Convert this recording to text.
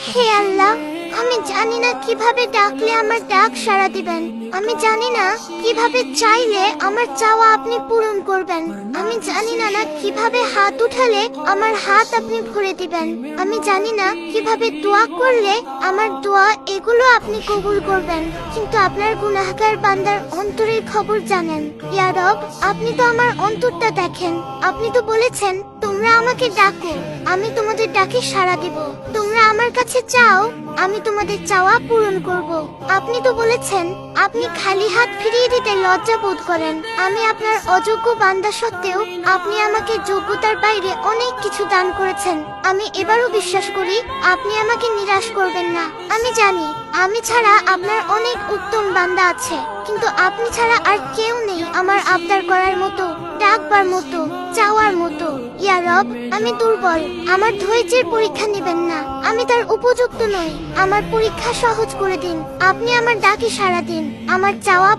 হে আল্লাহ, আমি জানি না কিভাবে ডাকলে আমার ডাক সাড়া দিবেন। আমি জানি না কিভাবে চাইলে আমার চাওয়া আপনি পূরণ করবেন। আমি জানি না কিভাবে হাত উঠালে আমার হাত আপনি ভরে দিবেন। আমি জানি না কিভাবে দোয়া করলে আমার দোয়া এগুলো আপনি কবুল করবেন। কিন্তু আপনার গুনাহগার বান্দার অন্তরের খবর জানেন। ইয়া রব, আপনি তো আমার অন্তরটা দেখেন। আপনি তো বলেছেন তোমরা আমাকে ডাকো, আমি তোমাদের ডাকে সাড়া দিব। তোমরা আমার কাছে চাও, আমি তোমাদের চাওয়া পূরণ করব। আপনি তো বলেছেন আপনি খালি হাত ফিরিয়ে দিতে লজ্জা বোধ করেন। আমি আপনার অযোগ্য বান্দা সত্ত্বেও আপনি আমাকে যোগ্যতার বাইরে অনেক কিছু দান করেছেন। আমি এবারও বিশ্বাস করি আপনি আমাকে নিরাশ করবেন না। আমি জানি আমি ছাড়া আপনার অনেক উত্তম বান্দা আছে, কিন্তু আপনি ছাড়া আর কেউ নেই আমার আবদার করার মতো, ডাকবার মতো, চাওয়ার মতো। ইয়া রব, আমি দুর্বল, আমার ধৈর্যের পরীক্ষা নেবেন না। আমি তার উপযুক্ত নই, আমার পরীক্ষা সহজ করে দিন। আপনি আমার ডাকে সাড়া দিন, আমার চাওয়া